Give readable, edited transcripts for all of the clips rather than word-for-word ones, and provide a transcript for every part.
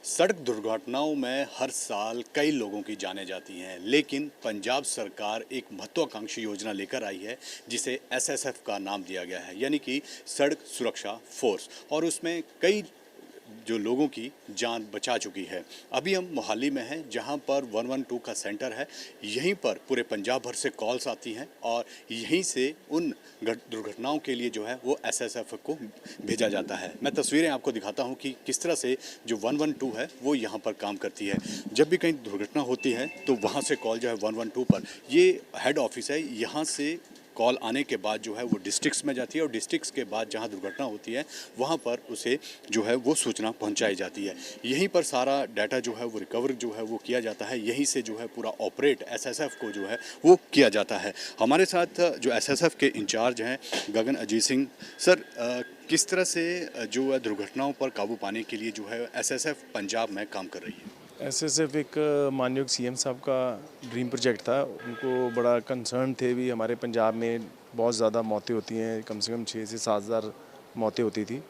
सड़क दुर्घटनाओं में हर साल कई लोगों की जानें जाती हैं, लेकिन पंजाब सरकार एक महत्वाकांक्षी योजना लेकर आई है जिसे एसएसएफ का नाम दिया गया है, यानी कि सड़क सुरक्षा फोर्स। और उसमें कई जो लोगों की जान बचा चुकी है। अभी हम मोहाली में हैं, जहां पर 112 का सेंटर है। यहीं पर पूरे पंजाब भर से कॉल्स आती हैं और यहीं से उन दुर्घटनाओं के लिए जो है वो एसएसएफ को भेजा जाता है। मैं तस्वीरें आपको दिखाता हूं कि किस तरह से जो 112 है वो यहां पर काम करती है। जब भी कहीं दुर्घटना होती है तो वहां से कॉल जो है 112 पर, ये हेड ऑफिस है, यहाँ से कॉल आने के बाद जो है वो डिस्ट्रिक्ट्स में जाती है और डिस्ट्रिक्ट्स के बाद जहां दुर्घटना होती है वहां पर उसे जो है वो सूचना पहुंचाई जाती है। यहीं पर सारा डाटा जो है वो रिकवर जो है वो किया जाता है। यहीं से जो है पूरा ऑपरेट एसएसएफ को जो है वो किया जाता है। हमारे साथ जो एसएसएफ के इंचार्ज हैं गगन अजीत सिंह सर, किस तरह से जो है दुर्घटनाओं पर काबू पाने के लिए जो है एसएसएफ पंजाब में काम कर रही है? एसएसएफ एक माननीय सीएम साहब का ड्रीम प्रोजेक्ट था। उनको बड़ा कंसर्न थे भी हमारे पंजाब में बहुत ज़्यादा मौतें होती हैं, कम से कम 6 से 7 हज़ार मौतें होती थी।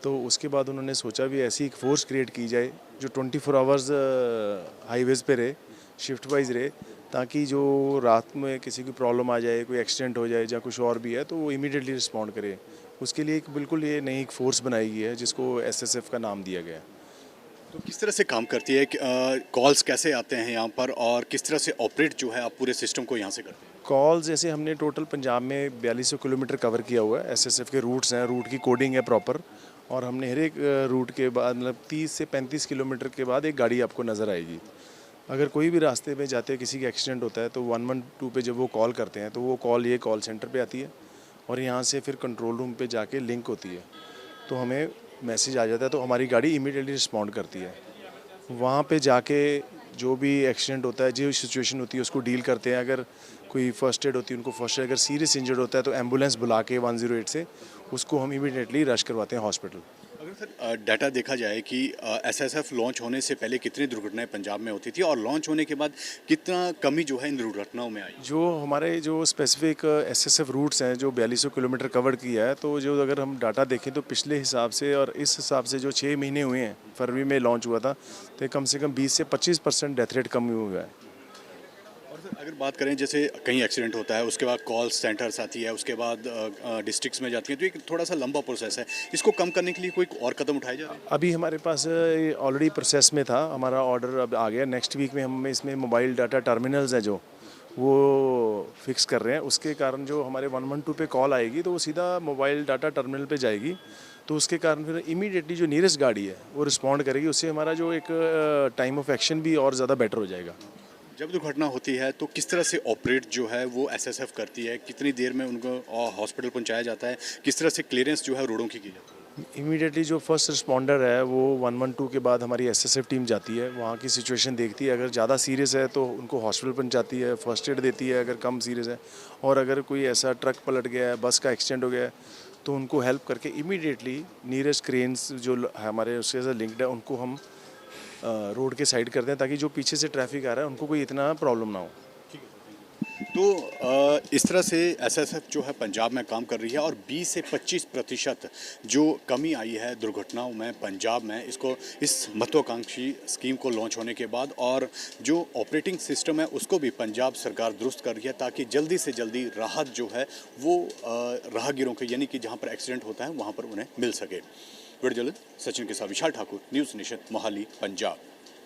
तो उसके बाद उन्होंने सोचा भी ऐसी एक फोर्स क्रिएट की जाए जो 24 आवर्स हाईवेज़ पे रहे, शिफ्ट वाइज रहे, ताकि जो रात में किसी की प्रॉब्लम आ जाए, कोई एक्सीडेंट हो जाए या कुछ और भी है तो वो इमीडिएटली रिस्पॉन्ड करे। उसके लिए एक बिल्कुल ये नई एक फ़ोर्स बनाई गई है जिसको एसएसएफ का नाम दिया गया है। तो किस तरह से काम करती है? कॉल्स कैसे आते हैं यहाँ पर और किस तरह से ऑपरेट जो है आप पूरे सिस्टम को यहाँ से करते हैं? कॉल जैसे हमने टोटल पंजाब में 4200 किलोमीटर कवर किया हुआ है। एसएसएफ के रूट्स हैं, रूट की कोडिंग है प्रॉपर, और हमने हर एक रूट के बाद मतलब 30 से 35 किलोमीटर के बाद एक गाड़ी आपको नज़र आएगी। अगर कोई भी रास्ते में जाते किसी का एक्सीडेंट होता है तो 112 पे जब वो कॉल करते हैं तो वो कॉल ये कॉल सेंटर पे आती है और यहाँ से फिर कंट्रोल रूम पे जाके लिंक होती है, तो हमें मैसेज आ जाता है तो हमारी गाड़ी इमीडिएटली रिस्पॉन्ड करती है। वहाँ पे जाके जो भी एक्सीडेंट होता है, जो सिचुएशन होती है उसको डील करते हैं। अगर कोई फर्स्ट एड होती है उनको फर्स्ट एड, अगर सीरियस इंजर्ड होता है तो एम्बुलेंस बुला के 108 से उसको हम इमीडिएटली रश करवाते हैं हॉस्पिटल। अगर सर डाटा देखा जाए कि एसएसएफ लॉन्च होने से पहले कितनी दुर्घटनाएं पंजाब में होती थी और लॉन्च होने के बाद कितना कमी जो है इन दुर्घटनाओं में आई? जो हमारे जो स्पेसिफिक एसएसएफ रूट्स हैं जो 4200 किलोमीटर कवर किया है, तो जो अगर हम डाटा देखें तो पिछले हिसाब से और इस हिसाब से जो 6 महीने हुए हैं, फरवरी में लॉन्च हुआ था, तो कम से कम 20 से 25% डेथ रेट कम हुआ है। और सर अगर बात करें जैसे कहीं एक्सीडेंट होता है उसके बाद कॉल सेंटर्स आती है, उसके बाद डिस्ट्रिक्ट्स में जाती है, तो एक थोड़ा सा लंबा प्रोसेस है। इसको कम करने के लिए कोई और कदम उठाए जा रहे हैं? अभी हमारे पास ऑलरेडी प्रोसेस में था, हमारा ऑर्डर अब आ गया। नेक्स्ट वीक में हम इसमें मोबाइल डाटा टर्मिनल्स हैं जो वो फिक्स कर रहे हैं। उसके कारण जो हमारे 112 पे कॉल आएगी तो वो सीधा मोबाइल डाटा टर्मिनल पे जाएगी, तो उसके कारण फिर इमीडिएटली जो नियरेस्ट गाड़ी है वो रिस्पॉन्ड करेगी। उससे हमारा जो एक टाइम ऑफ एक्शन भी और ज़्यादा बेटर हो जाएगा। जब दुर्घटना होती है तो किस तरह से ऑपरेट जो है वो एसएसएफ करती है? कितनी देर में उनको हॉस्पिटल पहुंचाया जाता है? किस तरह से क्लियरेंस जो है रोडों की जाती है? इमीडिएटली जो फर्स्ट रिस्पॉन्डर है वो 112 के बाद हमारी एसएसएफ टीम जाती है, वहाँ की सिचुएशन देखती है। अगर ज़्यादा सीरियस है तो उनको हॉस्पिटल पहुंचाती है, फर्स्ट एड देती है अगर कम सीरियस है। और अगर कोई ऐसा ट्रक पलट गया है, बस का एक्सीडेंट हो गया है, तो उनको हेल्प करके इमीडिएटली नियरेस्ट क्रेन्स जो हमारे उसके साथ लिंक्ड है उनको हम रोड के साइड करते हैं, ताकि जो पीछे से ट्रैफिक आ रहा है उनको कोई इतना प्रॉब्लम ना हो। तो इस तरह से एसएसएफ जो है पंजाब में काम कर रही है और 20 से 25% जो कमी आई है दुर्घटनाओं में पंजाब में, इसको इस महत्वाकांक्षी स्कीम को लॉन्च होने के बाद, और जो ऑपरेटिंग सिस्टम है उसको भी पंजाब सरकार दुरुस्त कर रही है ताकि जल्दी से जल्दी राहत जो है वो राहगीरों के, यानी कि जहाँ पर एक्सीडेंट होता है वहाँ पर उन्हें मिल सके। वीडियो जर्नलिस्ट सचिन के साथ विशाल ठाकुर, न्यूज़ नेशन, मोहाली, पंजाब।